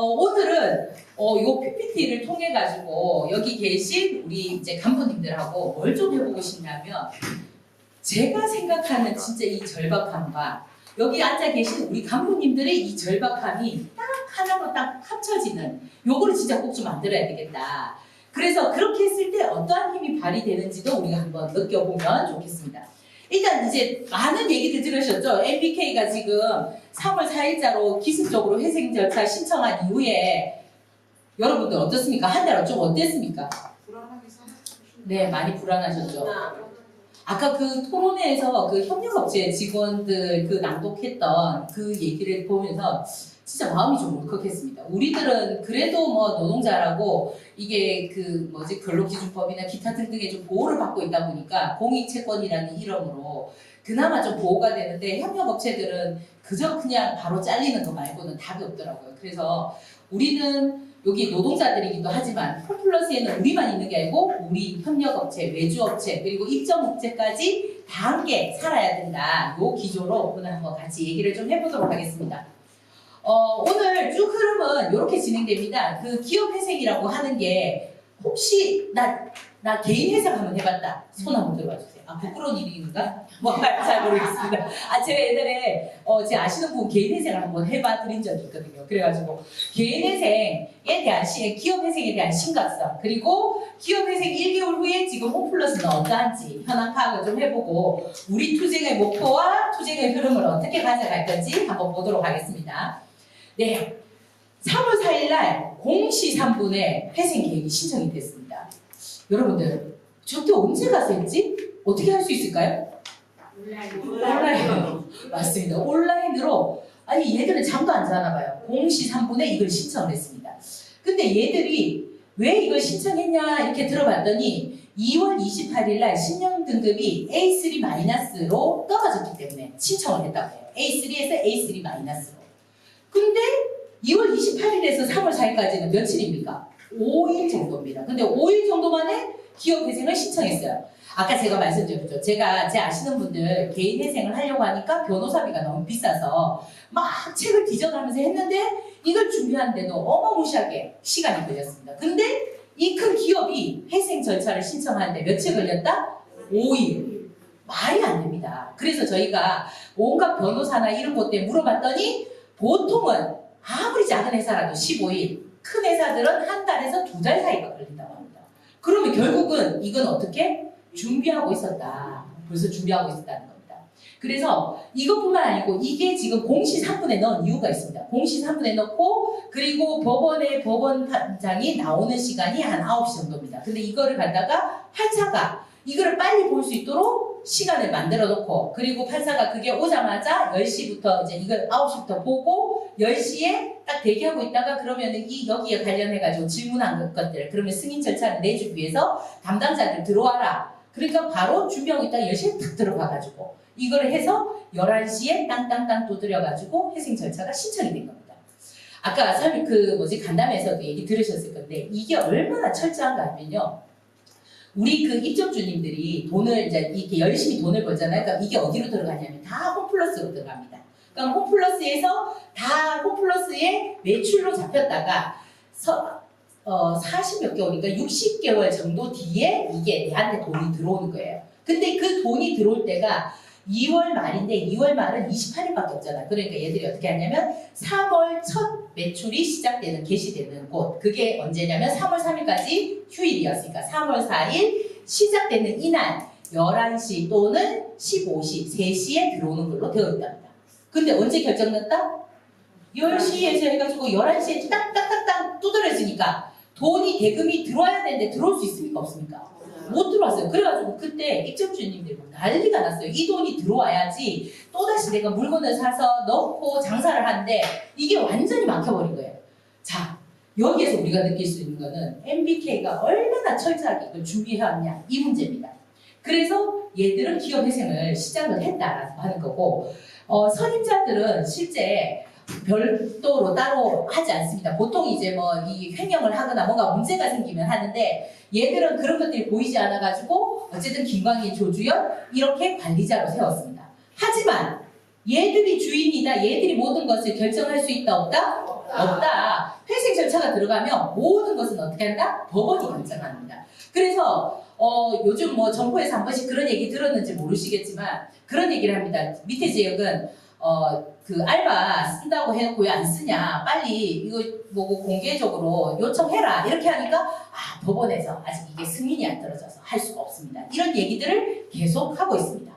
오늘은 요 PPT를 통해 가지고 여기 계신 우리 이제 간부님들하고 뭘 좀 해보고 싶냐면 제가 생각하는 진짜 이 절박함과 여기 앉아 계신 우리 간부님들의 이 절박함이 딱 하나로 딱 합쳐지는 요거를 진짜 꼭 좀 만들어야 되겠다. 그래서 그렇게 했을 때 어떠한 힘이 발휘되는지도 우리가 한번 느껴보면 좋겠습니다. 일단 이제 많은 얘기들 들으셨죠? MBK가 지금 3월 4일자로 기습적으로 회생 절차 신청한 이후에 여러분들 어떻습니까? 한 달 좀 어땠습니까? 네, 많이 불안하셨죠? 아까 그 토론회에서 그 협력업체 직원들 그 낭독했던 그 얘기를 보면서 진짜 마음이 좀 울컥했습니다. 우리들은 그래도 뭐 노동자라고 이게 그 뭐지 근로기준법이나 기타 등등의 좀 보호를 받고 있다 보니까 공익채권이라는 이름으로 그나마 좀 보호가 되는데 협력업체들은 그저 그냥 바로 잘리는 거 말고는 답이 없더라고요. 그래서 우리는 여기 노동자들이기도 하지만 홈플러스에는 우리만 있는 게 아니고 우리 협력업체, 외주업체 그리고 입점업체까지 다 함께 살아야 된다. 요 기조로 오늘 한번 같이 얘기를 좀 해보도록 하겠습니다. 오늘 쭉 흐름은 이렇게 진행됩니다. 그 기업회생이라고 하는 게 혹시 나 개인 회생 한번 해봤다. 손 한번 들어봐 주세요. 아, 부끄러운 일인가? 뭐 잘 모르겠습니다. 제가 옛날에 제 아시는 분 개인 회생을 한번 해봐 드린 적이 있거든요. 그래가지고 개인 회생에 대한 기업 회생에 대한 심각성 그리고 기업 회생 1개월 후에 지금 홈플러스는 어떠한지 현황 파악을 좀 해보고 우리 투쟁의 목표와 투쟁의 흐름을 어떻게 가져갈 건지 한번 보도록 하겠습니다. 네, 3월 4일 날 0시 3분에 회생 계획이 신청이 됐습니다. 여러분들 저때 언제 가서 했지? 어떻게 할 수 있을까요? 온라인. 맞습니다. 온라인으로 아니 얘들은 잠도 안 자나 봐요. 0시 3분에 이걸 신청을 했습니다. 근데 얘들이 왜 이걸 신청했냐 이렇게 들어봤더니 2월 28일 날 신용 등급이 A3-로 떨어졌기 때문에 신청을 했다고 해요. A3에서 A3-로. 근데 2월 28일에서 3월 4일까지는 며칠입니까? 5일 정도입니다. 근데 5일 정도 만에 기업 회생을 신청했어요. 아까 제가 말씀드렸죠. 제가 제 아시는 분들 개인 회생을 하려고 하니까 변호사비가 너무 비싸서 막 책을 뒤져가면서 했는데 이걸 준비하는데도 어마무시하게 시간이 걸렸습니다. 근데 이 큰 기업이 회생 절차를 신청하는데 며칠 걸렸다? 5일. 말이 안 됩니다. 그래서 저희가 온갖 변호사나 이런 곳에 물어봤더니 보통은 아무리 작은 회사라도 15일, 큰 회사들은 한 달에서 2달 사이가 걸린다고 합니다. 그러면 결국은 이건 어떻게? 준비하고 있었다. 벌써 준비하고 있었다는 겁니다. 그래서 이것뿐만 아니고 이게 지금 공시 3분에 넣은 이유가 있습니다. 공시 3분에 넣고 그리고 법원장이 나오는 시간이 한 9시 정도입니다. 근데 이거를 갖다가 판사가 이거를 빨리 볼 수 있도록 시간을 만들어 놓고 그리고 판사가 그게 오자마자 10시부터 이제 이걸 9시부터 보고 10시에 딱 대기하고 있다가 그러면은 여기에 관련해가지고 질문한 것들 그러면 승인 절차를 내주기 위해서 담당자들 들어와라. 그러니까 바로 준비하고 있다가 10시에 탁 들어가가지고 이거를 해서 11시에 땅땅땅 두드려가지고 회생 절차가 신청이 된 겁니다. 아까 간담회에서도 얘기 들으셨을 건데 이게 얼마나 철저한가 하면요. 우리 그 입점주님들이 돈을 이제 이렇게 열심히 돈을 벌잖아요. 그러니까 이게 어디로 들어가냐면 다 홈플러스로 들어갑니다. 그러니까 홈플러스에서 다 홈플러스의 매출로 잡혔다가 40몇 개월인가 60개월 정도 뒤에 이게 내한테 돈이 들어오는 거예요. 근데 그 돈이 들어올 때가 2월 말인데 2월 말은 28일밖에 없잖아요. 그러니까 얘들이 어떻게 하냐면 3월 첫 매출이 시작되는 개시되는 곳 그게 언제냐면 3월 3일까지 휴일이었으니까 3월 4일 시작되는 이날 11시 또는 15시 3시에 들어오는 걸로 되어 있답니다. 근데 언제 결정났다? 10시에서 해가지고 11시에 딱딱딱딱 두드려지니까 돈이 대금이 들어와야 되는데 들어올 수 있습니까? 없습니까? 못 들어왔어요. 그래가지고 그때 입점주님들 난리가 났어요. 이 돈이 들어와야지 또다시 내가 물건을 사서 넣고 장사를 하는데 이게 완전히 막혀버린 거예요. 자, 여기에서 우리가 느낄 수 있는 거는 MBK가 얼마나 철저하게 이걸 준비해왔냐 이 문제입니다. 그래서 얘들은 기업 회생을 시작을 했다라고 하는 거고 선임자들은 실제 별도로 따로 하지 않습니다. 보통 이제 이 횡령을 하거나 뭔가 문제가 생기면 하는데 얘들은 그런 것들이 보이지 않아가지고 어쨌든 김광희, 조주연 이렇게 관리자로 세웠습니다. 하지만 얘들이 주인이다. 얘들이 모든 것을 결정할 수 있다. 없다? 없다. 회생 절차가 들어가면 모든 것은 어떻게 한다? 법원이 결정합니다. 그래서 요즘 뭐 정부에서 한 번씩 그런 얘기 들었는지 모르시겠지만 그런 얘기를 합니다. 밑에 지역은 그 알바 쓴다고 해놓고 왜 안 쓰냐? 빨리 이거 뭐고 공개적으로 요청해라. 이렇게 하니까 법원에서 아직 이게 승인이 안 떨어져서 할 수가 없습니다. 이런 얘기들을 계속 하고 있습니다.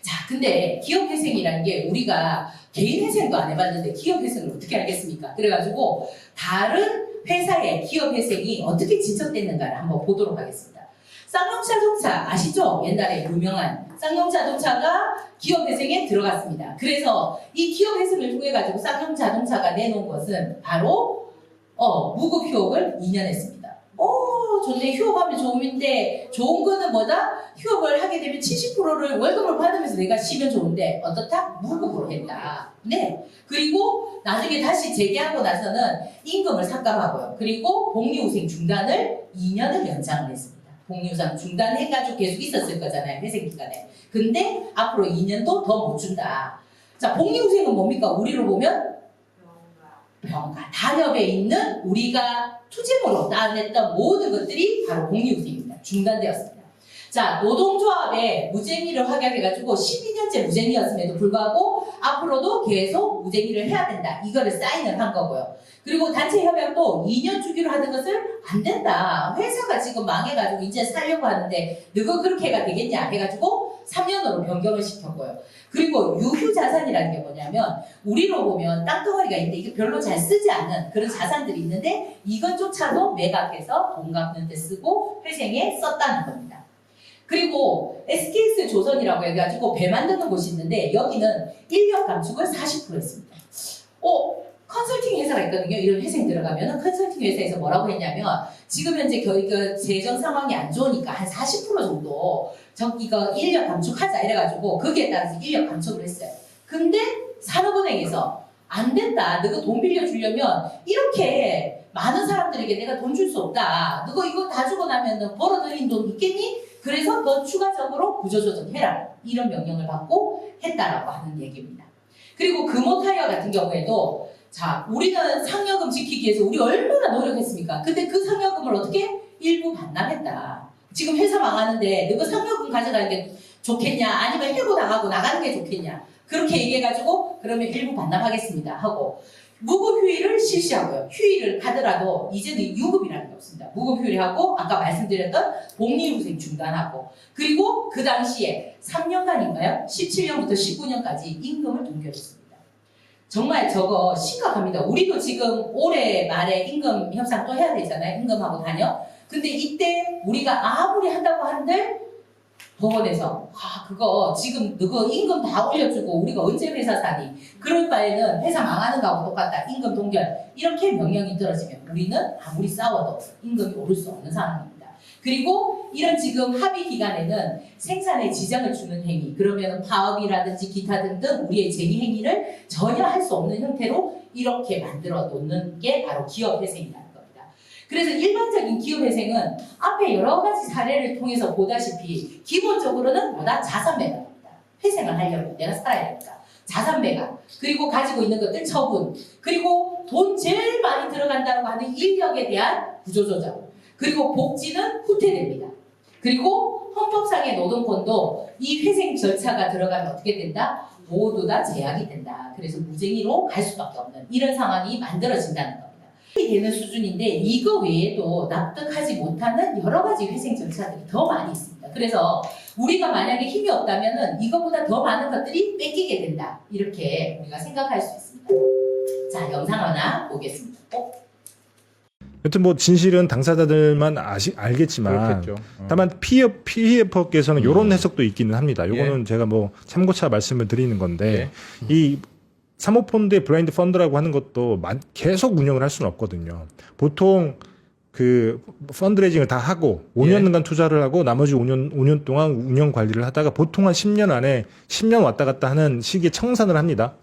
자, 근데 기업회생이라는 게 우리가 개인회생도 안 해봤는데 기업회생을 어떻게 알겠습니까? 그래가지고 다른 회사의 기업회생이 어떻게 진척됐는가를 한번 보도록 하겠습니다. 쌍용자동차 아시죠? 옛날에 유명한 쌍용자동차가 기업회생에 들어갔습니다. 그래서 이 기업회생을 통해 가지고 쌍용자동차가 내놓은 것은 바로 무급 휴업을 2년 했습니다. 좋네. 휴업하면 좋은데 좋은 거는 뭐다? 휴업을 하게 되면 70%를 월급을 받으면서 내가 쉬면 좋은데 어떻다? 무급으로 했다. 네. 그리고 나중에 다시 재개하고 나서는 임금을 삭감하고요. 그리고 복리후생 중단을 2년을 연장을 했습니다. 복리후생 중단해가지고 계속 있었을 거잖아요. 회생 기간에. 근데 앞으로 2년도 더 못 준다. 자, 복리후생은 뭡니까? 우리로 보면 병가, 단협에 있는 우리가 투쟁으로 따냈던 모든 것들이 바로 복리후생입니다. 중단되었습니다. 자, 노동조합에 무쟁의를 확약해가지고 12년째 무쟁의였음에도 불구하고 앞으로도 계속 무쟁의를 해야 된다. 이거를 사인을 한 거고요. 그리고 단체 협약도 2년 주기로 하는 것을 안 된다. 회사가 지금 망해가지고 이제 살려고 하는데 너가 그렇게 해가 되겠냐 해가지고 3년으로 변경을 시켰고요. 그리고 유휴자산이라는 게 뭐냐면 우리로 보면 땅덩어리가 있는데 이게 별로 잘 쓰지 않는 그런 자산들이 있는데 이것조차도 매각해서 돈 갚는 데 쓰고 회생에 썼다는 겁니다. 그리고 SKS 조선이라고 해가지고 배 만드는 곳이 있는데 여기는 인력 감축을 40% 했습니다. 컨설팅 회사가 있거든요. 이런 회생 들어가면은 컨설팅 회사에서 뭐라고 했냐면 지금 현재 그 재정 상황이 안 좋으니까 한 40% 정도 이거 인력 감축하자 이래가지고 거기에 따라서 인력 감축을 했어요. 근데 산업은행에서 안 된다. 너가 돈 빌려주려면 이렇게 많은 사람들에게 내가 돈 줄 수 없다. 너가 이거 다 주고 나면 벌어들인 돈 있겠니? 그래서 너 추가적으로 구조조정해라. 이런 명령을 받고 했다라고 하는 얘기입니다. 그리고 금호타이어 같은 경우에도 자, 우리는 상여금 지키기 위해서 우리 얼마나 노력했습니까? 근데 그 상여금을 어떻게? 일부 반납했다. 지금 회사 망하는데 너가 상여금 가져가는 게 좋겠냐? 아니면 해고 나가고 나가는 게 좋겠냐? 그렇게 얘기해가지고 그러면 일부 반납하겠습니다 하고 무급 휴일을 실시하고요. 휴일을 가더라도 이제는 유급이라는 게 없습니다. 무급 휴일하고 아까 말씀드렸던 복리후생 중단하고 그리고 그 당시에 3년간인가요? 17년부터 19년까지 임금을 동결했습니다. 정말 저거 심각합니다. 우리도 지금 올해 말에 임금 협상 또 해야 되잖아요. 임금하고 단협. 근데 이때 우리가 아무리 한다고 한들 법원에서 그거 지금 너가 임금 다 올려주고 우리가 언제 회사 사니? 그럴 바에는 회사 망하는 거하고 똑같다. 임금 동결. 이렇게 명령이 떨어지면 우리는 아무리 싸워도 임금이 오를 수 없는 상황입니다. 그리고 이런 지금 합의 기간에는 생산에 지장을 주는 행위, 그러면 파업이라든지 기타 등등 우리의 쟁의 행위를 전혀 할 수 없는 형태로 이렇게 만들어 놓는 게 바로 기업회생이라는 겁니다. 그래서 일반적인 기업회생은 앞에 여러 가지 사례를 통해서 보다시피 기본적으로는 뭐다? 자산 매각입니다. 회생을 하려면 내가 살아야 되니까. 자산 매각, 그리고 가지고 있는 것들 처분, 그리고 돈 제일 많이 들어간다고 하는 인력에 대한 구조조정, 그리고 복지는 후퇴됩니다. 그리고 헌법상의 노동권도 이 회생 절차가 들어가면 어떻게 된다? 모두 다 제약이 된다. 그래서 무쟁의로 갈 수밖에 없는 이런 상황이 만들어진다는 겁니다. 이 되는 수준인데 이거 외에도 납득하지 못하는 여러 가지 회생 절차들이 더 많이 있습니다. 그래서 우리가 만약에 힘이 없다면은 이거보다 더 많은 것들이 뺏기게 된다. 이렇게 우리가 생각할 수 있습니다. 자, 영상 하나 보겠습니다. 여튼 뭐 진실은 당사자들만 알겠지만 그렇겠죠. 다만 PF께서는 이런 해석도 있기는 합니다. 요거는 제가 뭐 참고차 말씀을 드리는 건데 이 사모펀드의 블라인드 펀드라고 하는 것도 계속 운영을 할 수는 없거든요. 보통 그 펀드레이징을 다 하고 5년간 투자를 하고 나머지 5년 동안 운영 관리를 하다가 보통 한 10년 안에 10년 왔다 갔다 하는 시기에 청산을 합니다.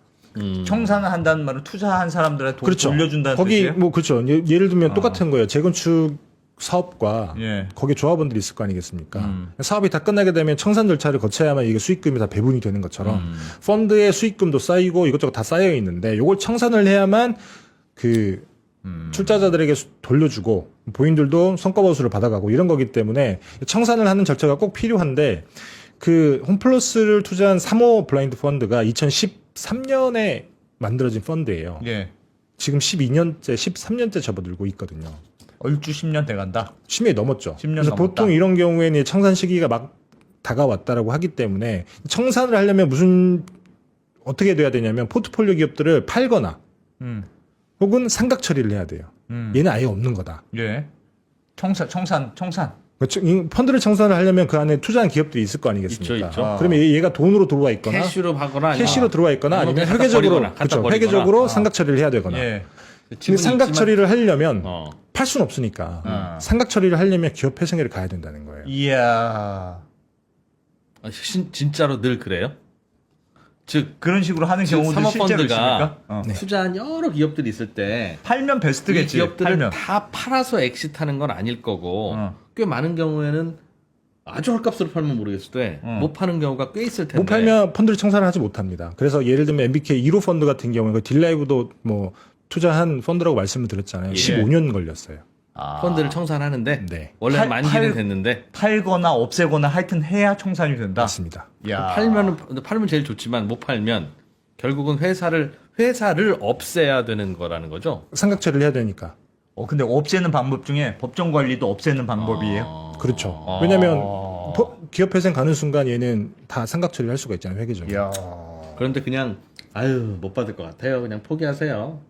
청산을 한다는 말은 투자한 사람들한테 돈 그렇죠. 돌려준다는 거기 뜻이에요? 뭐 그렇죠. 예를 들면 똑같은 거예요. 재건축 사업과 예. 거기에 조합원들이 있을 거 아니겠습니까? 사업이 다 끝나게 되면 청산 절차를 거쳐야만 이게 수익금이 다 배분이 되는 것처럼 펀드의 수익금도 쌓이고 이것저것 다 쌓여 있는데 이걸 청산을 해야만 그 출자자들에게 돌려주고 본인들도 성과보수를 받아가고 이런 거기 때문에 청산을 하는 절차가 꼭 필요한데 그 홈플러스를 투자한 3호 블라인드 펀드가 2013년에 만들어진 펀드예요. 예. 지금 12년째, 13년째 접어들고 있거든요. 얼추 10년 돼간다. 10년이 넘었죠. 10년 그래서 넘었다. 보통 이런 경우에는 청산 시기가 막 다가왔다라고 하기 때문에 청산을 하려면 무슨 어떻게 돼야 되냐면 포트폴리오 기업들을 팔거나 혹은 상각 처리를 해야 돼요. 얘는 아예 없는 거다. 예. 청산. 이 펀드를 청산을 하려면 그 안에 투자한 기업들이 있을 거 아니겠습니까? 있죠. 그러면 얘가 돈으로 들어와 있거나 캐시로 하거나 캐시로 들어와 있거나 아니면 갖다 회계적으로 버리거나, 갖다 그렇죠. 버리거나. 회계적으로 상각 처리를 해야 되거나. 예. 근데 상각 처리를 하려면 어. 팔 수는 없으니까 상각 처리를 하려면 기업 회생회를 가야 된다는 거예요. 이야. 진짜로 늘 그래요? 즉 그런 식으로 하는 경우도 실제로 사모펀드가 있습니까? 네. 투자한 여러 기업들이 있을 때 팔면 이 베스트겠지. 기업들을 팔면. 다 팔아서 엑시트하는 건 아닐 거고 어. 꽤 많은 경우에는 아주 헐값으로 팔면 모르겠을 때 못 파는 경우가 꽤 있을 텐데 못 팔면 펀드를 청산을 하지 못합니다. 그래서 예를 들면 MBK 1호 펀드 같은 경우에 그 딜라이브도 뭐 투자한 펀드라고 말씀을 드렸잖아요. 예. 15년 걸렸어요. 펀드를 청산하는데 네. 원래 팔- 만기는 팔- 됐는데 팔거나 없애거나 하여튼 해야 청산이 된다. 맞습니다. 야. 팔면 제일 좋지만 못 팔면 결국은 회사를 없애야 되는 거라는 거죠. 상각 처리를 해야 되니까. 근데 없애는 방법 중에 법정 관리도 없애는 방법이에요. 어. 그렇죠. 왜냐하면 어. 기업 회생 가는 순간 얘는 다 상각 처리를 할 수가 있잖아요. 회계적으로. 이야. 그런데 그냥 아유 못 받을 것 같아요. 그냥 포기하세요.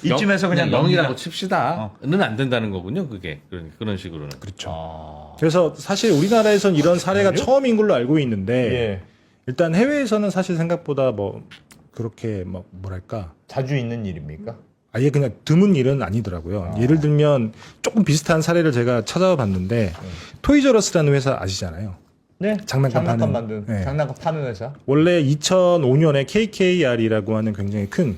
이쯤에서 그냥 0이라고 넘기자. 칩시다는 안 된다는 거군요. 그게 그런 식으로는. 그렇죠. 그래서 사실 우리나라에선 이런 사례가 처음인 걸로 알고 있는데 예. 일단 해외에서는 사실 생각보다 뭐 그렇게 뭐 뭐랄까 자주 있는 일입니까? 아예 그냥 드문 일은 아니더라고요. 예를 들면 조금 비슷한 사례를 제가 찾아와 봤는데 토이저러스라는 회사 아시잖아요. 네. 장난감 파는. 만든 네. 장난감 파는 회사. 원래 2005년에 KKR이라고 하는 굉장히 큰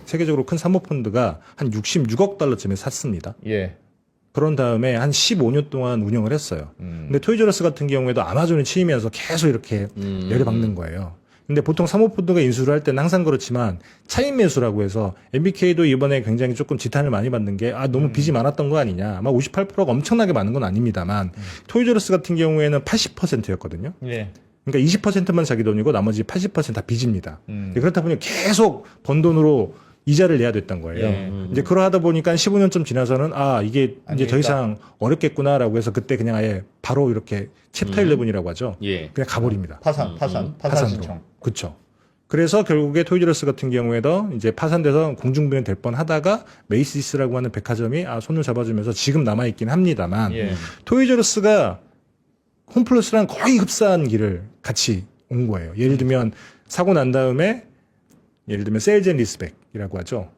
세계적으로 큰 사모펀드가 한 66억 달러쯤에 샀습니다. 예. 그런 다음에 한 15년 동안 운영을 했어요. 근데 토이저러스 같은 경우에도 아마존을 치면서 계속 이렇게 내려박는 거예요. 근데 보통 사모펀드가 인수를 할 때는 항상 그렇지만 차익 매수라고 해서 MBK도 이번에 굉장히 조금 지탄을 많이 받는 게 너무 빚이 많았던 거 아니냐. 아마 58%가 엄청나게 많은 건 아닙니다만 토이저러스 같은 경우에는 80%였거든요. 예. 그러니까 20%만 자기 돈이고 나머지 80%다 빚입니다. 그렇다 보니 계속 번 돈으로 이자를 내야 됐던 거예요. 이제 그러하다 보니까 15년쯤 지나서는 이게 이제 더 이상 어렵겠구나라고 해서 그때 그냥 아예 바로 이렇게 챕터 11이라고 하죠. 예. 그냥 가버립니다. 파산 파산으로. 신청. 그렇죠. 그래서 결국에 토이저러스 같은 경우에도 이제 파산돼서 공중분해 될 뻔하다가 메이시스라고 하는 백화점이 손을 잡아주면서 지금 남아있긴 합니다만 예. 토이저러스가 홈플러스랑 거의 흡사한 길을 같이 온 거예요. 예를 들면 사고 난 다음에 예를 들면 세일즈 앤 리스백이라고 하죠.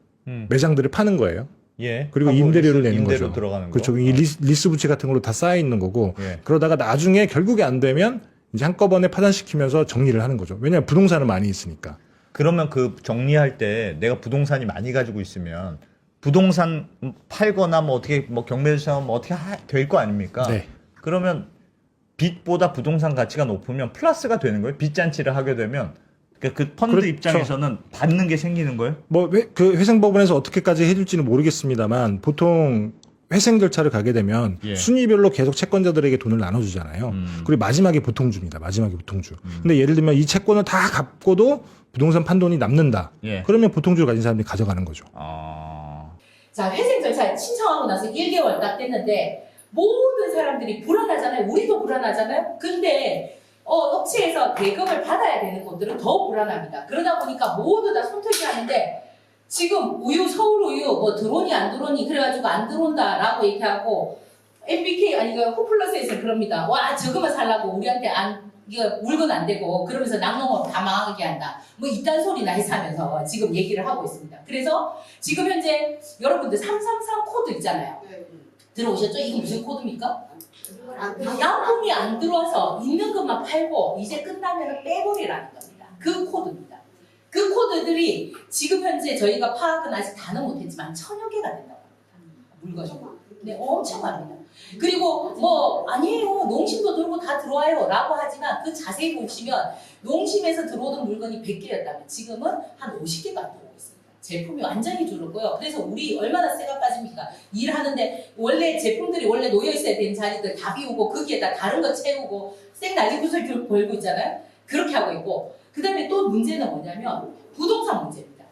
매장들을 파는 거예요. 예. 그리고 하고 임대료를 내는 임대료 거죠. 들어가는 거. 그렇죠. 이 리스 부채 같은 걸로 다 쌓여 있는 거고 예. 그러다가 나중에 결국에 안 되면 이제 한꺼번에 파산시키면서 정리를 하는 거죠. 왜냐하면 부동산은 많이 있으니까. 그러면 그 정리할 때 내가 부동산이 많이 가지고 있으면 부동산 팔거나 뭐 어떻게 뭐 경매에서 뭐 어떻게 될 거 아닙니까? 네. 그러면 빚보다 부동산 가치가 높으면 플러스가 되는 거예요. 빚잔치를 하게 되면 그러니까 그 펀드 그렇죠. 입장에서는 받는 게 생기는 거예요. 뭐 그 회생법원에서 어떻게까지 해줄지는 모르겠습니다만 보통 회생 절차를 가게 되면 예. 순위별로 계속 채권자들에게 돈을 나눠주잖아요. 그리고 마지막에 보통주입니다. 마지막에 보통주. 근데 예를 들면 이 채권을 다 갚고도 부동산 판돈이 남는다. 예. 그러면 보통주를 가진 사람들이 가져가는 거죠. 자, 회생 절차 신청하고 나서 1개월 딱 됐는데 모든 사람들이 불안하잖아요. 우리도 불안하잖아요. 근데 업체에서 대금을 받아야 되는 곳들은 더 불안합니다. 그러다 보니까 모두 다 손털기 하는데 지금 서울 우유 뭐 들어오니 안 들어오니 그래가지고 안 들어온다라고 얘기하고 MBK 홈플러스에서 그럽니다. 와 저거만 살라고 우리한테 이거 물건 안 되고 그러면서 낙농업 다 망하게 한다. 뭐 이딴 소리나 해서 하면서 지금 얘기를 하고 있습니다. 그래서 지금 현재 여러분들 333 코드 있잖아요. 들어오셨죠? 이게 무슨 코드입니까? 납품이 안 들어와서 있는 것만 팔고 이제 끝나면 빼버리라는 겁니다. 그 코드입니다. 그 코드들이 지금 현재 저희가 파악은 아직 다는 못했지만 1000여 개가 된다고 합니다. 물건이. 네, 엄청 합니다. 그리고 뭐 아니에요, 농심도 들고 다 들어와요 라고 하지만 그 자세히 보시면 농심에서 들어오던 물건이 100개였다면 지금은 한 50개가 들어오고 있습니다. 제품이 완전히 줄었고요. 그래서 우리 얼마나 쇠가 빠집니까? 일하는데 원래 제품들이 원래 놓여 있어야 되는 자리들 다 비우고 거기에다 다른 거 채우고 쌩 난리구슬 벌고 있잖아요. 그렇게 하고 있고, 그 다음에 또 문제는 뭐냐면 부동산 문제입니다.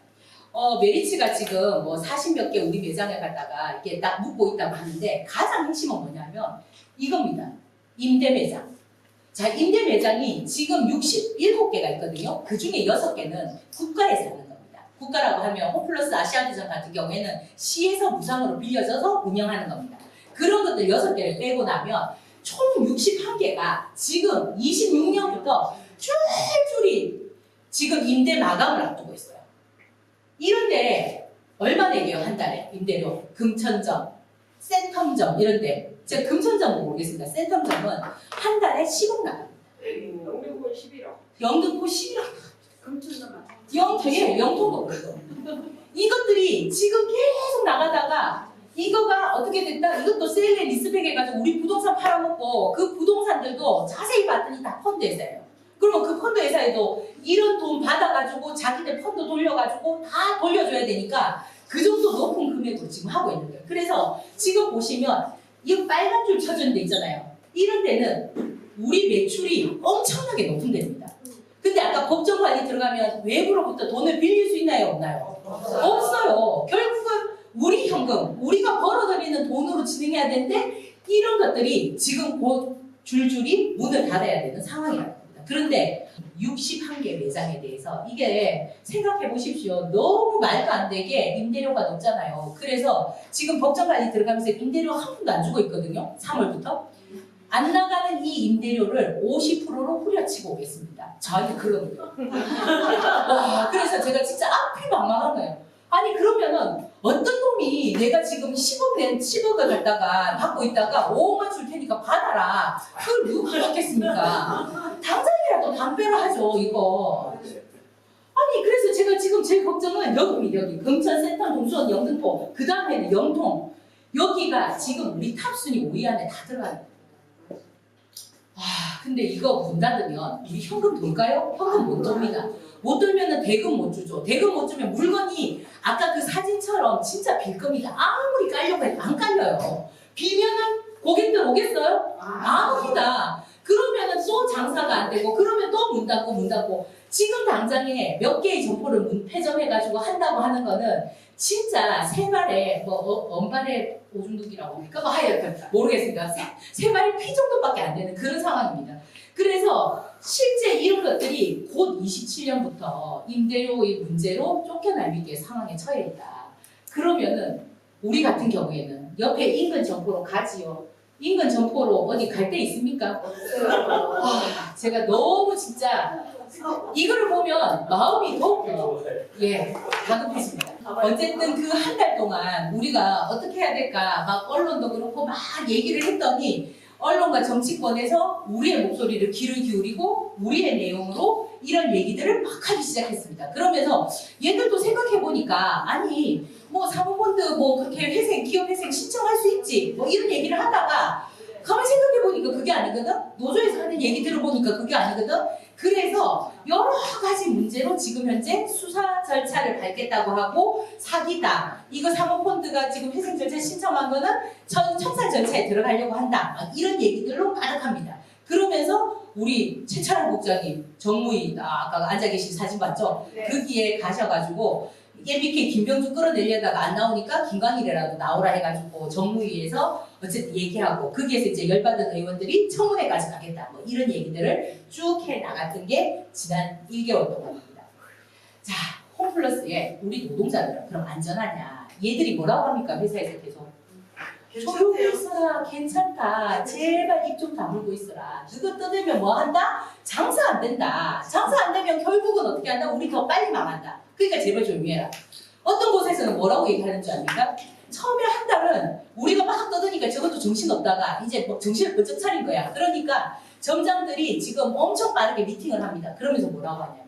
메리츠가 지금 뭐 40몇 개 우리 매장에 갔다가 이렇게 딱 묶고 있다고 하는데 가장 핵심은 뭐냐면 이겁니다. 임대 매장. 자, 임대 매장이 지금 67개가 있거든요. 그 중에 6개는 국가에서 하는 겁니다. 국가라고 하면 홈플러스 아시아대전 같은 경우에는 시에서 무상으로 빌려줘서 운영하는 겁니다. 그런 것들 6개를 빼고 나면 총 61개가 지금 26년부터 줄줄이 지금 임대 마감을 앞두고 있어요. 이런데 얼마 내게요? 한 달에 임대료? 금천점, 센텀점 이런데 제가 금천점 모르겠습니다. 센텀점은 한 달에 10억 나갑니다. 영등포 11억. 영등포 11억. 금천점 영통도 그래요. 이것들이 지금 계속 나가다가 이거가 어떻게 됐다? 이것도 세일에 리스펙 해가지고 우리 부동산 팔아먹고 그 부동산들도 자세히 봤더니 다 펀드 회사예요. 그러면 그 펀드 회사에도 이런 돈 받아가지고 자기들 펀드 돌려가지고 다 돌려줘야 되니까 그 정도 높은 금액으로 지금 하고 있는 거예요. 그래서 지금 보시면 이 빨간 줄 쳐준 데 있잖아요. 이런 데는 우리 매출이 엄청나게 높은 데입니다. 근데 아까 법정관리 들어가면 외부로부터 돈을 빌릴 수 있나요? 없나요? 없어요. 결국은 우리 현금, 우리가 벌어들이는 돈으로 진행해야 되는데 이런 것들이 지금 곧 줄줄이 문을 닫아야 되는 상황이라는 겁니다. 그런데 61개 매장에 대해서 이게 생각해 보십시오. 너무 말도 안 되게 임대료가 높잖아요. 그래서 지금 법정관리 들어가면서 임대료 한 푼도 안 주고 있거든요. 3월부터. 안 나가는 이 임대료를 50%로 후려치고 오겠습니다. 저한테 그러거든요. 와, 그래서 제가 진짜 앞이 막막한 거예요. 아니 그러면은 어떤 놈이 내가 지금 10억을 갖다가 받고 있다가 5억만 줄 테니까 받아라. 그걸 누가 받겠습니까? 당장이라도 담배로 하죠 이거. 아니 그래서 제가 지금 제 걱정은 여기입니다. 여기 금천, 센텀, 동수원, 영등포, 그 다음에는 영통. 여기가 지금 우리 탑순위 5위 안에 다 들어가는 거예요. 근데 이거 문 닫으면 우리 현금 돌까요? 현금 못 돕니다. 못 돌면은 대금 못 주죠. 대금 못 주면 물건이 아까 그 사진처럼 진짜 빌 겁니다. 아무리 깔려고 해도 안 깔려요. 비면은 고객들 오겠어요? 안 옵니다. 그러면은 또 장사가 안 되고 그러면 또 문 닫고 지금 당장에 몇 개의 점포를 폐점해가지고 한다고 하는 거는 진짜 세 발에 언발에 오줌누기라고 합니까? 뭐 하여튼 모르겠습니다. 세 발에 피 정도밖에 안 되는 그런 상황입니다. 그래서 실제 이런 것들이 곧 27년부터 임대료의 문제로 쫓겨날 위기의 상황에 처해 있다. 그러면은 우리 같은 경우에는 옆에 인근 점포로 가지요. 인근 점포로 어디 갈 데 있습니까? 제가 너무 진짜 이거를 보면 마음이 더욱 다급해집니다. 어쨌든 그 한 달 동안 우리가 어떻게 해야 될까 막 언론도 그렇고 막 얘기를 했더니 언론과 정치권에서 우리의 목소리를 귀를 기울이고 우리의 내용으로 이런 얘기들을 막 하기 시작했습니다. 그러면서 얘들도 생각해보니까 아니 뭐 사모펀드 뭐 그렇게 회생 기업 회생 신청할 수 있지 뭐 이런 얘기를 하다가 가만히 생각해보니까 그게 아니거든. 노조에서 하는 얘기 들어보니까 그게 아니거든. 그래서 여러 가지 문제로 지금 현재 수사 절차를 밟겠다고 하고 사기다. 이거 사모펀드가 지금 회생 절차 신청한 거는 청산 절차에 들어가려고 한다. 막 이런 얘기들로 가득합니다. 그러면서 우리 최철원 국장님 정무위 아까 앉아 계신 사진 봤죠? 네. 거기에 가셔가지고 MBK 김병주 끌어내려다가 안 나오니까 김광일이라도 나오라 해가지고 정무위에서 어쨌든 얘기하고 거기에서 이제 열받은 의원들이 청문회까지 가겠다 뭐 이런 얘기들을 쭉 해 나갔던 게 지난 1개월 동안입니다. 자, 홈플러스에 우리 노동자들은 그럼 안전하냐? 얘들이 뭐라고 합니까? 회사에서 계속 조용히 있어라, 괜찮다, 제발 입 좀 다물고 있어라. 누구 떠들면 뭐 한다? 장사 안 된다. 장사 안 되면 결국은 어떻게 한다? 우리 더 빨리 망한다. 그러니까 제발 조용히 해라. 어떤 곳에서는 뭐라고 얘기하는 줄 압니까? 처음에 한 달은 우리가 막 떠드니까 저것도 정신없다가 이제 뭐 정신을 번쩍 차린 거야. 그러니까 점장들이 지금 엄청 빠르게 미팅을 합니다. 그러면서 뭐라고 하냐면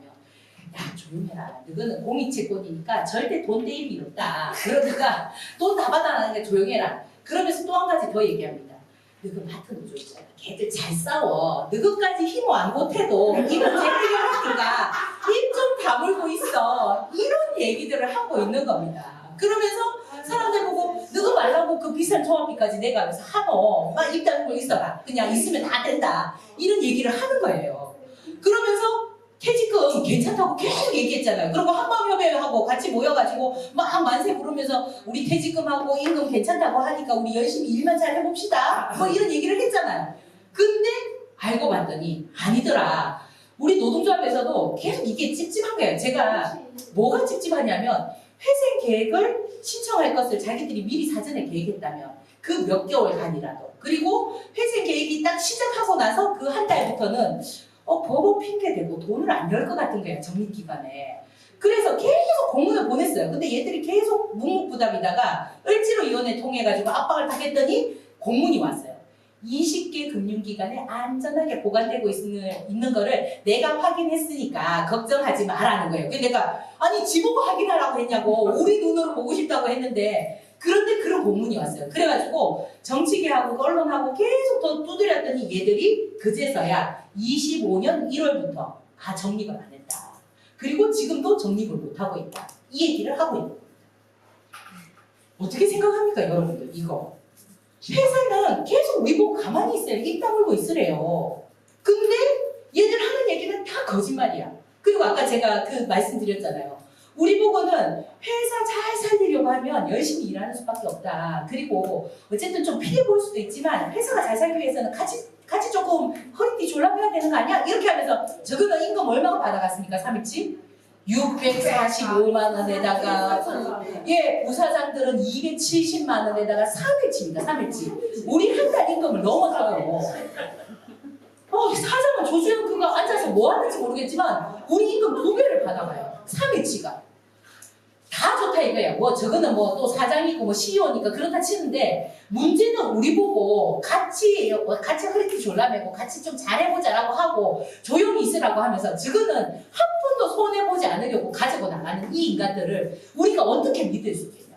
야 조용해라. 너는 공익채권이니까 절대 돈 대입이 없다. 그러니까 돈 다 받아나는 게 조용해라. 그러면서 또 한 가지 더 얘기합니다. 너그 맡은 노조 있잖아. 걔들 잘 싸워. 너그까지 힘을 안 못해도 이건 제 해결하니까 입 좀 다물고 있어. 이런 얘기들을 하고 있는 겁니다. 그러면서 사람들 보고 너그 말라고 그 비싼 종합비까지 내가면서 하노. 막 입 다물고 있어라. 그냥 있으면 다 된다. 이런 얘기를 하는 거예요. 그러면서 퇴직금 괜찮다고 계속 얘기했잖아요. 그리고 한마음협의하고 같이 모여가지고 막 만세 부르면서 우리 퇴직금하고 임금 괜찮다고 하니까 우리 열심히 일만 잘 해봅시다. 뭐 이런 얘기를 했잖아요. 근데 알고 봤더니 아니더라. 우리 노동조합에서도 계속 이게 찝찝한 거예요. 제가 뭐가 찝찝하냐면 회생 계획을 신청할 것을 자기들이 미리 사전에 계획했다면 그 몇 개월간이라도 그리고 회생 계획이 딱 시작하고 나서 그 한 달부터는 법원 핑계대고 돈을 안 낼 것 같은 거예요. 적립기간에. 그래서 계속 공문을 보냈어요. 근데 얘들이 계속 묵묵부답이다가 을지로위원회 통해가지고 압박을 하겠더니 공문이 왔어요. 20개 금융기관에 안전하게 보관되고 있는 거를 내가 확인했으니까 걱정하지 마라는 거예요. 그래서 내가 아니 지보고 확인하라고 했냐고 우리 눈으로 보고 싶다고 했는데 그런데 그런 공문이 왔어요. 그래가지고 정치계하고 언론하고 계속 더 두드렸더니 얘들이 그제서야 25년 1월부터 정립을 안 했다. 그리고 지금도 정립을 못하고 있다. 이 얘기를 하고 있는 겁니다. 어떻게 생각합니까 여러분들 이거? 회사는 계속 우리 보고 가만히 있어요. 입 다물고 있으래요. 근데 얘들 하는 얘기는 다 거짓말이야. 그리고 아까 제가 그 말씀드렸잖아요. 우리 보고는 회사 잘 살리려고 하면 열심히 일하는 수밖에 없다. 그리고 어쨌든 좀 피해 볼 수도 있지만 회사가 잘 살기 위해서는 같이 조금 허리띠 졸라매야 되는 거 아니야? 이렇게 하면서 저거는 임금 얼마가 받아갔습니까? 3일치? 645만 원에다가 부사장들은 270만 원에다가 3일치입니다. 3일치. 우리 한 달 임금을 넘었어요. 사장은 조주현 그거 앉아서 뭐 하는지 모르겠지만 우리 임금 2배를 받아가요. 3일치가. 다 좋다 이거야. 뭐 저거는 뭐 또 사장이고 뭐 CEO니까 그렇다 치는데 문제는 우리 보고 같이 허리띠 졸라매고 같이 좀 잘해보자라고 하고 조용히 있으라고 하면서 저거는 한 푼도 손해보지 않으려고 가지고 나가는 이 인간들을 우리가 어떻게 믿을 수 있겠냐.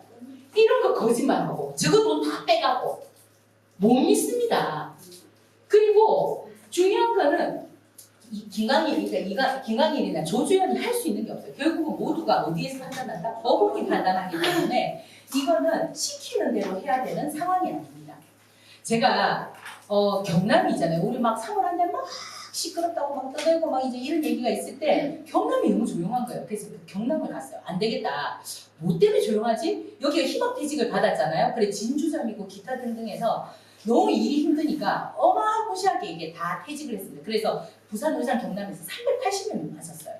이런 거 거짓말하고 저거 돈 다 빼가고 못 믿습니다. 그리고 중요한 거는 김광일이나 조주현이 할 수 있는 게 없어요. 결국은 모두가 어디에서 판단한다? 법원이 판단하기 때문에 이거는 시키는 대로 해야 되는 상황이 아닙니다. 제가 경남이잖아요. 우리 막 3월 한 달 막 시끄럽다고 막 떠들고 막 이제 이런 얘기가 있을 때 경남이 너무 조용한 거예요. 그래서 경남을 갔어요. 안 되겠다. 뭐 때문에 조용하지? 여기가 희망퇴직을 받았잖아요. 그래 진주점이고 기타 등등해서 너무 일이 힘드니까 어마무시하게 이게 다 퇴직을 했습니다. 그래서 부산, 울산, 경남에서 380명 빠졌어요.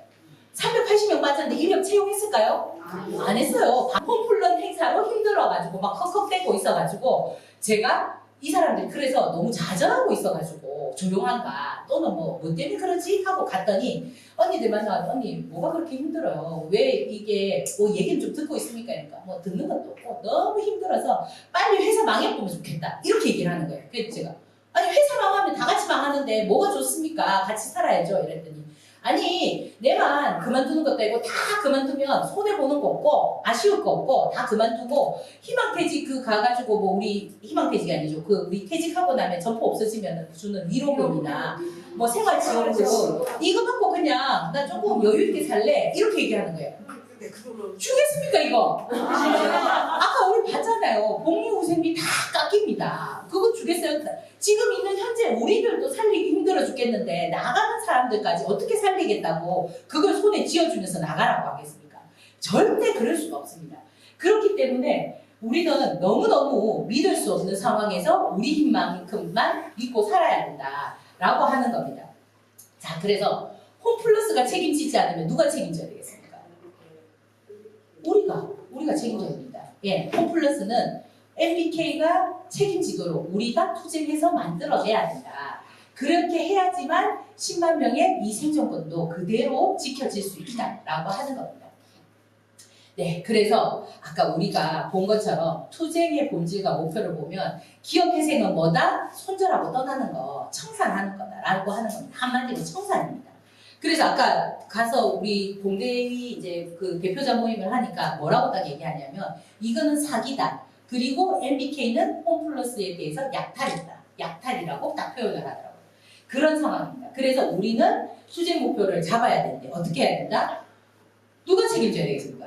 380명 빠졌는데 인력 채용했을까요? 안 했어요. 홈플런 행사로 힘들어가지고 막 헉헉대고 있어가지고 제가 이 사람들이 그래서 너무 좌절하고 있어가지고 조용한가 또는 뭐 때문에 그러지 하고 갔더니 언니들 만나서 언니 뭐가 그렇게 힘들어요? 왜 이게 뭐 얘기를 좀 듣고 있습니까? 그러니까 뭐 듣는 것도 없고 너무 힘들어서 빨리 회사 망해보면 좋겠다 이렇게 얘기를 하는 거예요. 그래서 제가 아니 회사 망하면 다 같이 망하는데 뭐가 좋습니까? 같이 살아야죠 이랬더니 아니 내만 그만두는 것도 아니고 다 그만두면 손해보는 거 없고 아쉬울 거 없고 다 그만두고 희망퇴직 가가지고 뭐 우리 희망퇴직이 아니죠. 우리 퇴직하고 나면 점포 없어지면 주는 위로금이나 뭐 생활지원금 이거 받고 그냥 나 조금 여유있게 살래 이렇게 얘기하는 거예요. 주겠습니까 이거? 아까 우리 봤잖아요. 복리후생비 다 깎입니다. 그거 주겠어요? 지금 있는 현재 우리들도 살리기 힘들어 죽겠는데 나가는 사람들까지 어떻게 살리겠다고 그걸 손에 쥐어주면서 나가라고 하겠습니까? 절대 그럴 수가 없습니다. 그렇기 때문에 우리는 너무너무 믿을 수 없는 상황에서 우리 힘만큼만 믿고 살아야 된다라고 하는 겁니다. 자, 그래서 홈플러스가 책임지지 않으면 누가 책임져야 되겠습니까? 우리가 책임져야 됩니다. 홈플러스는 MBK가 책임지도록 우리가 투쟁해서 만들어내야 된다. 그렇게 해야지만 10만 명의 이 생존권도 그대로 지켜질 수 있다라고 하는 겁니다. 네, 그래서 아까 우리가 본 것처럼 투쟁의 본질과 목표를 보면 기업 회생은 뭐다? 손절하고 떠나는 거, 청산하는 거다라고 하는 겁니다. 한마디로 청산입니다. 그래서 아까 가서 우리 봉대위 이제 그 대표자 모임을 하니까 뭐라고 딱 얘기하냐면 이거는 사기다. 그리고 MBK는 홈플러스에 대해서 약탈했다. 약탈이라고 딱 표현을 하더라고요. 그런 상황입니다. 그래서 우리는 투쟁 목표를 잡아야 되는데 어떻게 해야 된다? 누가 책임져야 되겠습니까?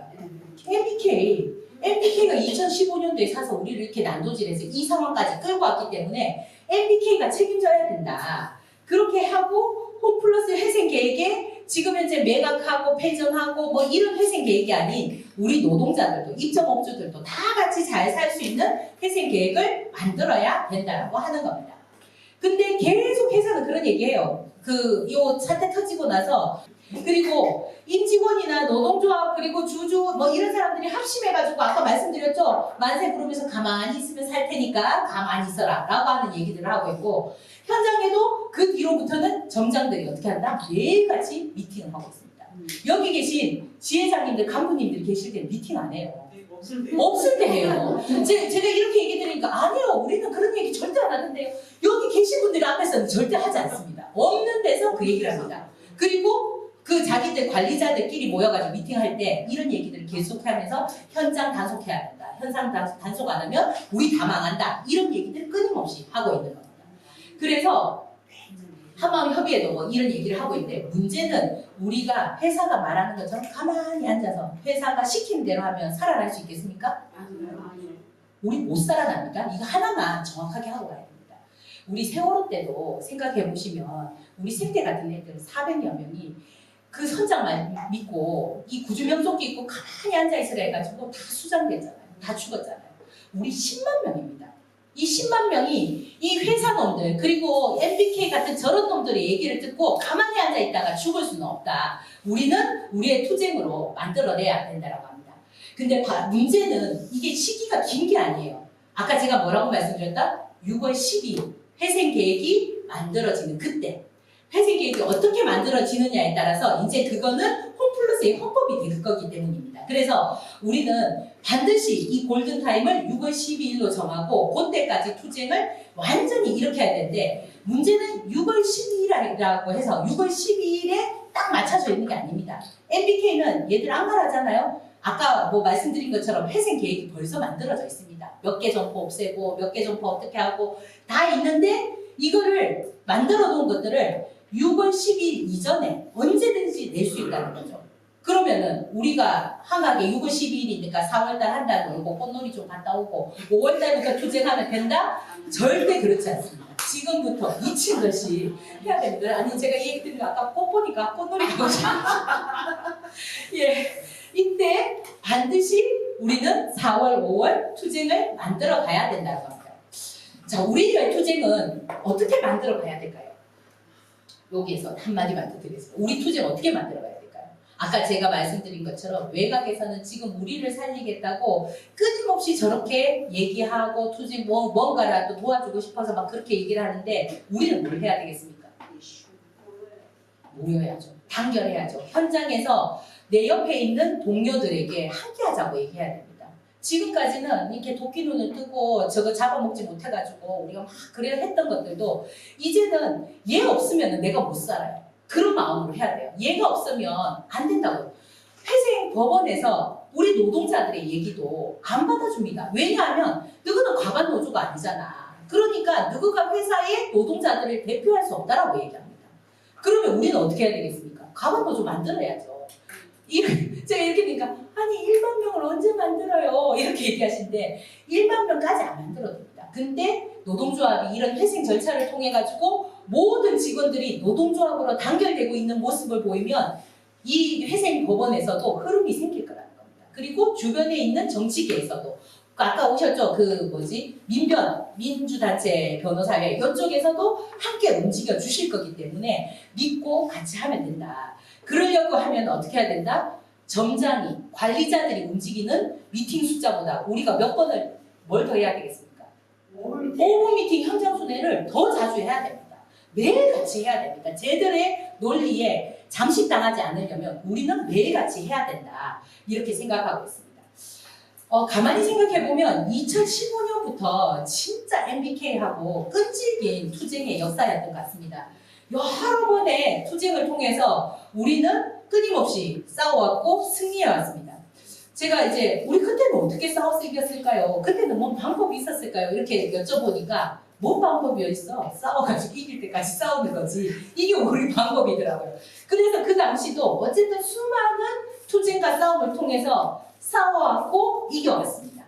MBK. MBK가 2015년도에 사서 우리를 이렇게 난도질해서 이 상황까지 끌고 왔기 때문에 MBK가 책임져야 된다. 그렇게 하고 홈플러스 회생 계획에 지금 현재 매각하고 폐전하고 뭐 이런 회생 계획이 아닌 우리 노동자들도 입점업주들도 다 같이 잘 살 수 있는 회생 계획을 만들어야 된다라고 하는 겁니다. 근데 계속 회사는 그런 얘기해요. 요 사태 터지고 나서 그리고 임직원이나 노동조합 그리고 주주 뭐 이런 사람들이 합심해가지고 아까 말씀드렸죠. 만세 부르면서 가만히 있으면 살 테니까 가만히 있어라 라고 하는 얘기들을 하고 있고 현장에도 그 뒤로부터는 점장들이 어떻게 한다? 매일같이 미팅을 하고 있습니다. 여기 계신 지회장님들 간부님들 계실 때는 미팅 안 해요. 없을 때 해요. 제가 이렇게 얘기 드리니까 아니요 우리는 그런 얘기 절대 안 하는데요. 여기 계신 분들 앞에서는 절대 하지 않습니다. 없는 데서 그 얘기를 합니다. 그리고 그 자기들 관리자들끼리 모여가지고 미팅할 때 이런 얘기들을 계속하면서 현장 단속해야 된다. 현장 단속 안 하면 우리 다 망한다. 이런 얘기들을 끊임없이 하고 있는 겁니다. 그래서 한마음 협의회도 뭐 이런 얘기를 하고 있는데 문제는 우리가 회사가 말하는 것처럼 가만히 앉아서 회사가 시키는 대로 하면 살아날 수 있겠습니까? 우리 못 살아납니다. 이거 하나만 정확하게 하고 가야 됩니다. 우리 세월호 때도 생각해 보시면 우리 생태 같은 애들 400여 명이 그 선장만 믿고 이 구주명조끼 입고 가만히 앉아있으라 해가지고 다 수장됐잖아요. 다 죽었잖아요. 우리 10만 명입니다. 이 10만 명이 이 회사놈들 그리고 MBK 같은 저런 놈들의 얘기를 듣고 가만히 앉아있다가 죽을 수는 없다. 우리는 우리의 투쟁으로 만들어내야 된다고 합니다. 근데 문제는 이게 시기가 긴 게 아니에요. 아까 제가 뭐라고 말씀드렸다? 6월 12일 회생 계획이 만들어지는 그때 회생 계획이 어떻게 만들어지느냐에 따라서 이제 그거는 홈플러스의 헌법이 될 거기 때문입니다. 그래서 우리는 반드시 이 골든타임을 6월 12일로 정하고 그때까지 투쟁을 완전히 일으켜야 되는데 문제는 6월 12일이라고 해서 6월 12일에 딱 맞춰져 있는 게 아닙니다. MBK는 얘들 안 말하잖아요. 아까 뭐 말씀드린 것처럼 회생 계획이 벌써 만들어져 있습니다. 몇 개 점포 없애고 몇 개 점포 어떻게 하고 다 있는데 이거를 만들어 놓은 것들을 6월 10일 이전에 언제든지 낼 수 있다는 거죠. 그러면은 우리가 한가하게 6월 12일이니까 4월달 한 달 놀고 꽃놀이 좀 갔다 오고 5월달부터 투쟁하면 된다? 절대 그렇지 않습니다. 지금부터 미친 듯이 해야 됩니다. 아니 제가 얘기 드리면 아까 꽃 보니까 꽃놀이 가고 싶어요. 예, 이때 반드시 우리는 4월, 5월 투쟁을 만들어 가야 된다고 합니다. 자, 우리의 투쟁은 어떻게 만들어 가야 될까요? 여기에서 한마디만 더 드리겠습니다. 우리 투쟁 어떻게 만들어 가야 될까요? 아까 제가 말씀드린 것처럼 외곽에서는 지금 우리를 살리겠다고 끊임없이 저렇게 얘기하고 투쟁 뭔가라도 도와주고 싶어서 막 그렇게 얘기를 하는데 우리는 뭘 해야 되겠습니까? 모여야죠. 단결해야죠. 현장에서 내 옆에 있는 동료들에게 함께 하자고 얘기해야 됩니다. 지금까지는 이렇게 도끼 눈을 뜨고 저거 잡아먹지 못해가지고 우리가 막 그래 했던 것들도 이제는 얘 없으면 내가 못 살아요. 그런 마음으로 해야 돼요. 얘가 없으면 안 된다고요. 회생 법원에서 우리 노동자들의 얘기도 안 받아줍니다. 왜냐하면 너희는 과반 노조가 아니잖아. 그러니까 너희가 회사의 노동자들을 대표할 수 없다라고 얘기합니다. 그러면 우리는 어떻게 해야 되겠습니까? 과반 노조 만들어야죠. 제가 이렇게 되니까 아니 1만 명을 언제 만들어요? 이렇게 얘기하시는데 1만 명까지 안 만들어도 됩니다. 근데 노동조합이 이런 회생 절차를 통해 가지고 모든 직원들이 노동조합으로 단결되고 있는 모습을 보이면 이 회생 법원에서도 흐름이 생길 거라는 겁니다. 그리고 주변에 있는 정치계에서도 아까 오셨죠? 민주단체 변호사회 이쪽에서도 함께 움직여 주실 거기 때문에 믿고 같이 하면 된다. 그러려고 하면 어떻게 해야 된다? 점장이, 관리자들이 움직이는 미팅 숫자보다 우리가 뭘 더 해야 되겠습니까? 5분 미팅 현장 순회를 더 자주 해야 됩니다. 매일 같이 해야 됩니다. 쟤들의 논리에 잠식당하지 않으려면 우리는 매일 같이 해야 된다. 이렇게 생각하고 있습니다. 가만히 생각해보면 2015년부터 진짜 MBK하고 끈질긴 투쟁의 역사였던 것 같습니다. 여러 번의 투쟁을 통해서 우리는 끊임없이 싸워왔고 승리해왔습니다. 제가 이제 우리 그때는 어떻게 싸워서 이겼을까요? 그때는 뭔 방법이 있었을까요? 이렇게 여쭤보니까 뭔 방법이 있어? 싸워가지고 이길 때까지 싸우는 거지. 이게 우리 방법이더라고요. 그래서 그 당시도 어쨌든 수많은 투쟁과 싸움을 통해서 싸워왔고 이겨왔습니다.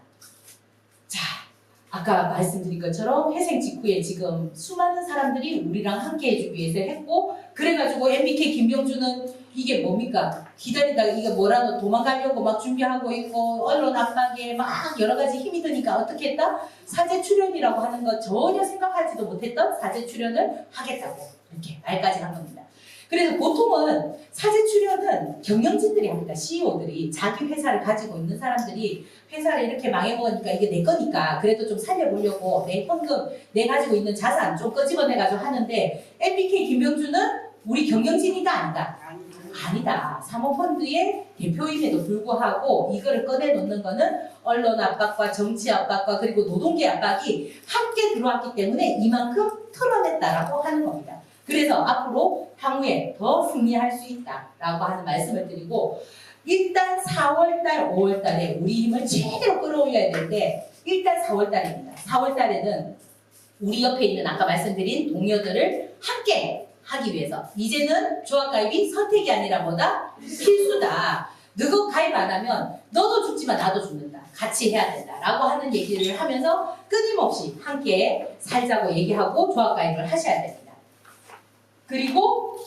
자, 아까 말씀드린 것처럼 회생 직후에 지금 수많은 사람들이 우리랑 함께 해주기 위해서 했고 그래가지고 MBK 김병준은 이게 뭡니까? 기다리다가 이게 뭐라도 도망가려고 막 준비하고 있고 언론 압박에 막 여러 가지 힘이 드니까 어떻게 했다? 사제 출연이라고 하는 거 전혀 생각하지도 못했던 사제 출연을 하겠다고 이렇게 말까지 한 겁니다. 그래서 보통은 사제 출연은 경영진들이 합니다. CEO들이 자기 회사를 가지고 있는 사람들이 회사를 이렇게 망해먹으니까 이게 내 거니까 그래도 좀 살려보려고 내 현금, 내 가지고 있는 자산 좀 끄집어내가지고 하는데 MBK 김병준은 우리 경영진이다 아니다? 아니다. 사모펀드의 대표임에도 불구하고 이거를 꺼내놓는 거는 언론 압박과 정치 압박과 그리고 노동계 압박이 함께 들어왔기 때문에 이만큼 털어냈다라고 하는 겁니다. 그래서 앞으로 향후에 더 승리할 수 있다라고 하는 말씀을 드리고 일단 4월달, 5월달에 우리 힘을 제대로 끌어올려야 되는데 일단 4월달입니다. 4월달에는 우리 옆에 있는 아까 말씀드린 동료들을 함께 하기 위해서 이제는 조합가입이 선택이 아니라 뭐다? 필수다. 너가 가입 안 하면 너도 죽지만 나도 죽는다. 같이 해야 된다. 라고 하는 얘기를 하면서 끊임없이 함께 살자고 얘기하고 조합가입을 하셔야 됩니다. 그리고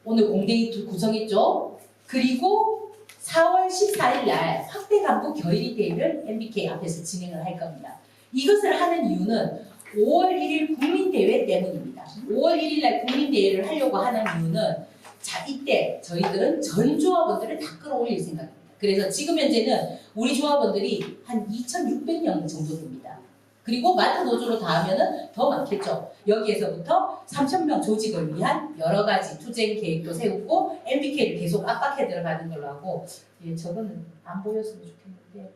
오늘 공대위 구성했죠. 그리고 4월 14일 날 확대 간부 결의 대회를 MBK 앞에서 진행을 할 겁니다. 이것을 하는 이유는 5월 1일 국민대회 때문입니다. 5월 1일 날 국민대회를 하려고 하는 이유는 자 이때 저희들은 전 조합원들을 다 끌어올릴 생각입니다. 그래서 지금 현재는 우리 조합원들이 한 2,600명 정도 됩니다. 그리고 마트 노조로 다 하면은 더 많겠죠. 여기에서부터 3,000명 조직을 위한 여러 가지 투쟁 계획도 세우고 MBK를 계속 압박해 들어가는 걸로 하고 예, 저거는 안 보였으면 좋겠는데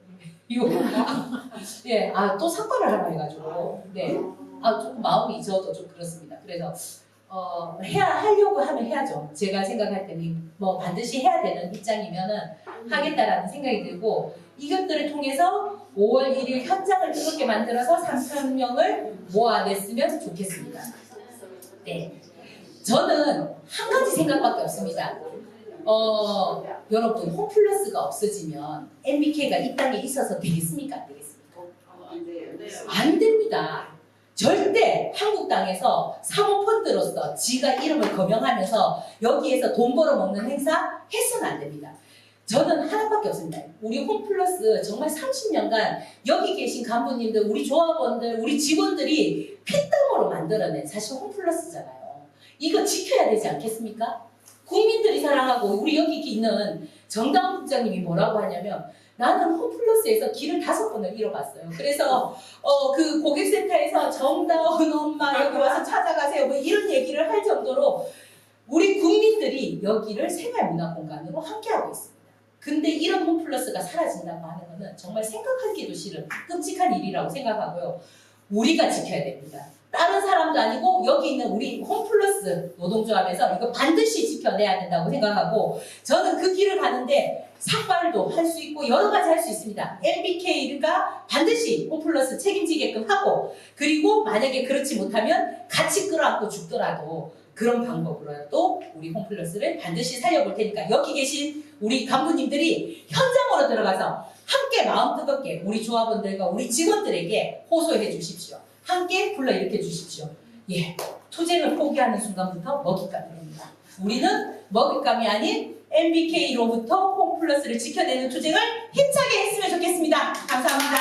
예, 아, 또 사과를 하라 해가지고 네, 아, 조금 마음이 저도 좀 그렇습니다. 그래서 하려고 하면 해야죠. 제가 생각할 때는 뭐 반드시 해야 되는 입장이면은 하겠다라는 생각이 들고 이것들을 통해서 5월 1일 현장을 뜨겁게 만들어서 3,000명을 모아냈으면 좋겠습니다. 네, 저는 한 가지 생각밖에 없습니다. 여러분 홈플러스가 없어지면 MBK가 이 땅에 있어서 되겠습니까? 안 되겠습니까? 안 됩니다. 절대 한국 땅에서 사모펀드로서 지가 이름을 거명하면서 여기에서 돈 벌어먹는 행사 해서는 안 됩니다. 저는 하나밖에 없습니다. 우리 홈플러스 정말 30년간 여기 계신 간부님들, 우리 조합원들, 우리 직원들이 피땀으로 만들어낸 사실 홈플러스잖아요. 이거 지켜야 되지 않겠습니까? 국민들이 사랑하고 우리 여기 있는 정다운 국장님이 뭐라고 하냐면 나는 홈플러스에서 길을 5번을 잃어봤어요. 그래서 그 고객센터에서 정다운 엄마 여기 와서 찾아가세요. 뭐 이런 얘기를 할 정도로 우리 국민들이 여기를 생활문화공간으로 함께하고 있습니다. 근데 이런 홈플러스가 사라진다고 하는 것은 정말 생각하기도 싫은 끔찍한 일이라고 생각하고요. 우리가 지켜야 됩니다. 다른 사람도 아니고 여기 있는 우리 홈플러스 노동조합에서 이거 반드시 지켜내야 된다고 생각하고 저는 그 길을 가는데 삭발도 할 수 있고 여러 가지 할 수 있습니다. LBK가 반드시 홈플러스 책임지게끔 하고 그리고 만약에 그렇지 못하면 같이 끌어안고 죽더라도 그런 방법으로라도 우리 홈플러스를 반드시 살려볼 테니까 여기 계신 우리 간부님들이 현장으로 들어가서 함께 마음 뜨겁게 우리 조합원들과 우리 직원들에게 호소해 주십시오. 함께 불러일으켜 주십시오. 예, 투쟁을 포기하는 순간부터 먹잇감입니다. 우리는 먹잇감이 아닌 MBK로부터 홈플러스를 지켜내는 투쟁을 힘차게 했으면 좋겠습니다. 감사합니다.